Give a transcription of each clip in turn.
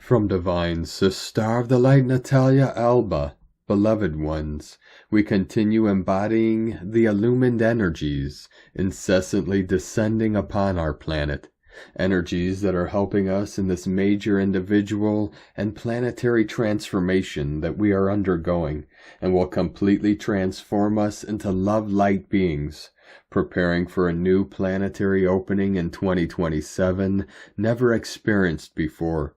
From Divine Sister of the Light Natalia Alba, beloved ones, we continue embodying the Illumined Energies, incessantly descending upon our planet. Energies that are helping us in this major individual and planetary transformation that we are undergoing, and will completely transform us into LoveLight beings, preparing for a new planetary opening in 2027, never experienced before.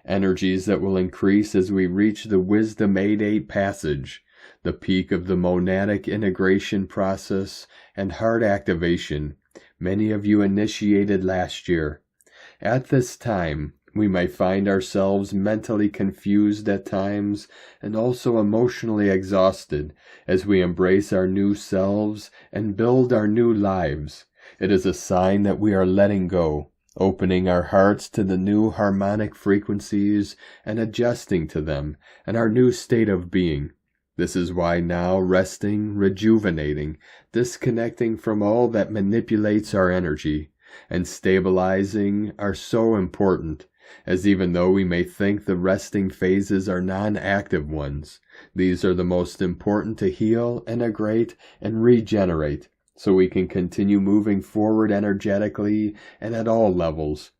Energies that will increase as we reach the Wisdom 8-8 passage, the peak of the monadic integration process and heart activation many of you initiated last year. At this time, we may find ourselves mentally confused at times and also emotionally exhausted as we embrace our new selves and build our new lives. It is a sign that we are letting go, opening our hearts to the new harmonic frequencies and adjusting to them and our new state of being. This is why now resting, rejuvenating, disconnecting from all that manipulates our energy, and stabilizing are so important, as even though we may think the resting phases are non-active ones, these are the most important to heal, integrate, and regenerate, so we can continue moving forward energetically and at all levels.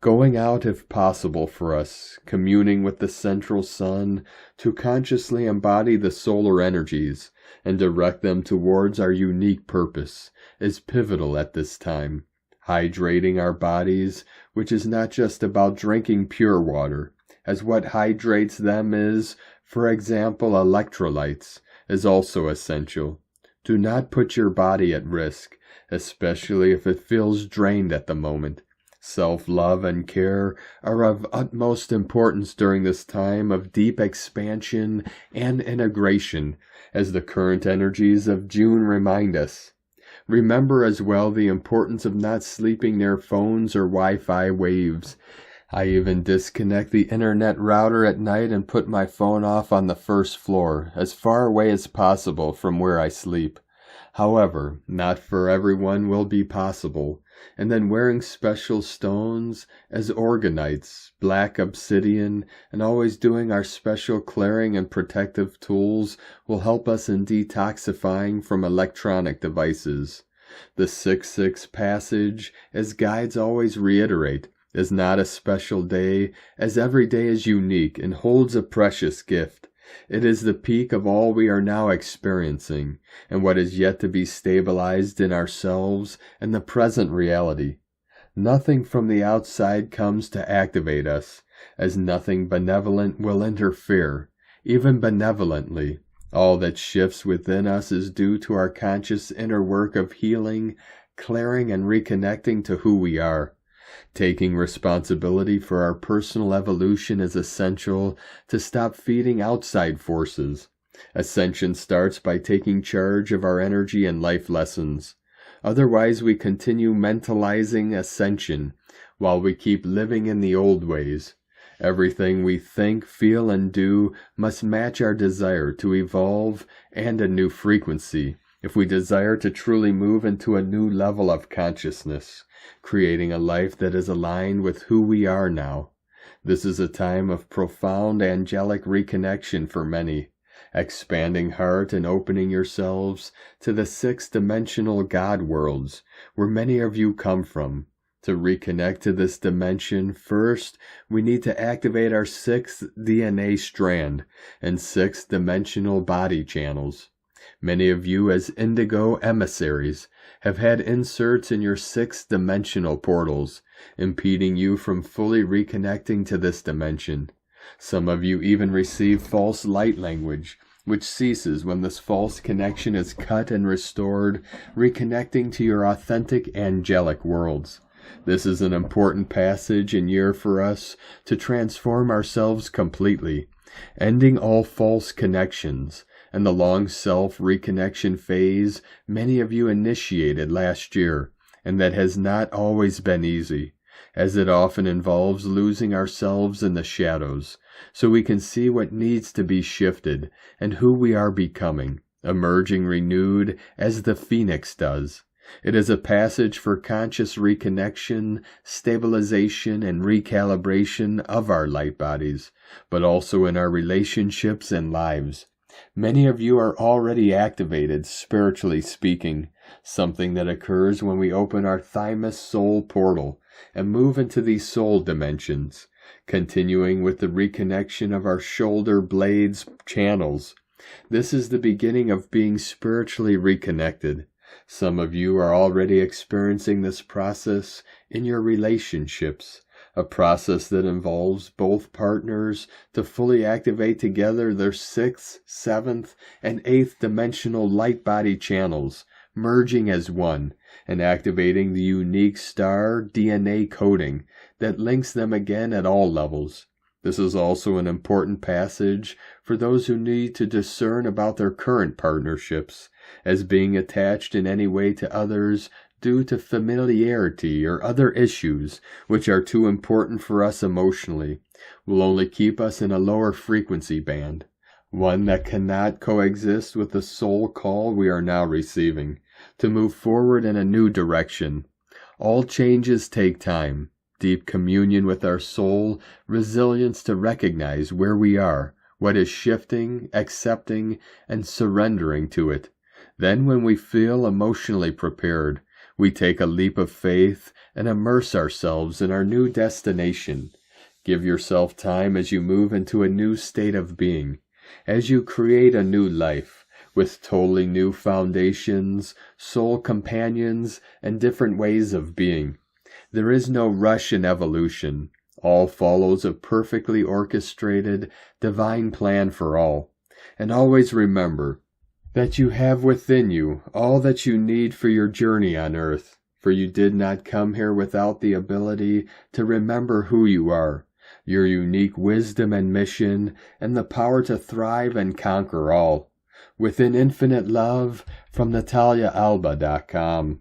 Going out if possible for us, communing with the central sun to consciously embody the solar energies and direct them towards our unique purpose is pivotal at this time. Hydrating our bodies, which is not just about drinking pure water, as what hydrates them is, for example, electrolytes, is also essential. Do not put your body at risk, especially if it feels drained at the moment. Self-love and care are of utmost importance during this time of deep expansion and integration, as the current energies of June remind us. Remember as well the importance of not sleeping near phones or Wi-Fi waves. I even disconnect the internet router at night and put my phone off on the first floor, as far away as possible from where I sleep. However, not for everyone will be possible, and then wearing special stones as organites, black obsidian, and always doing our special clearing and protective tools will help us in detoxifying from electronic devices. The 6-6 passage, as guides always reiterate, is not a special day, as every day is unique and holds a precious gift. It is the peak of all we are now experiencing, and what is yet to be stabilized in ourselves and the present reality. Nothing from the outside comes to activate us, as nothing benevolent will interfere, even benevolently. All that shifts within us is due to our conscious inner work of healing, clearing, and reconnecting to who we are. Taking responsibility for our personal evolution is essential to stop feeding outside forces. Ascension starts by taking charge of our energy and life lessons. Otherwise, we continue mentalizing ascension while we keep living in the old ways. Everything we think, feel, and do must match our desire to evolve and a new frequency, if we desire to truly move into a new level of consciousness, creating a life that is aligned with who we are now. This is a time of profound angelic reconnection for many, expanding heart and opening yourselves to the 6-dimensional God worlds, where many of you come from. To reconnect to this dimension, first, we need to activate our 6th DNA strand and 6-dimensional body channels. Many of you as indigo emissaries have had inserts in your 6th-dimensional portals, impeding you from fully reconnecting to this dimension. Some of you even receive false light language, which ceases when this false connection is cut and restored, reconnecting to your authentic angelic worlds. This is an important passage and year for us to transform ourselves completely, ending all false connections, and the long self-reconnection phase many of you initiated last year, and that has not always been easy, as it often involves losing ourselves in the shadows, so we can see what needs to be shifted and who we are becoming, emerging renewed as the phoenix does. It is a passage for conscious reconnection, stabilization, and recalibration of our light bodies, but also in our relationships and lives. Many of you are already activated, spiritually speaking, something that occurs when we open our thymus soul portal and move into these soul dimensions, continuing with the reconnection of our shoulder blades channels. This is the beginning of being spiritually reconnected. Some of you are already experiencing this process in your relationships, a process that involves both partners to fully activate together their 6th, 7th, and 8th dimensional light body channels, merging as one and activating the unique star DNA coding that links them again at all levels. This is also an important passage for those who need to discern about their current partnerships as being attached in any way to others due to familiarity or other issues which are too important for us emotionally, will only keep us in a lower frequency band, one that cannot coexist with the soul call we are now receiving to move forward in a new direction. All changes take time, deep communion with our soul, resilience to recognize where we are, what is shifting, accepting, and surrendering to it. Then when we feel emotionally prepared, we take a leap of faith and immerse ourselves in our new destination. Give yourself time as you move into a new state of being, as you create a new life with totally new foundations, soul companions, and different ways of being. There is no rush in evolution. All follows a perfectly orchestrated, divine plan for all. And always remember that you have within you all that you need for your journey on earth, for you did not come here without the ability to remember who you are, your unique wisdom and mission, and the power to thrive and conquer all. Within infinite love, from NataliaAlba.com.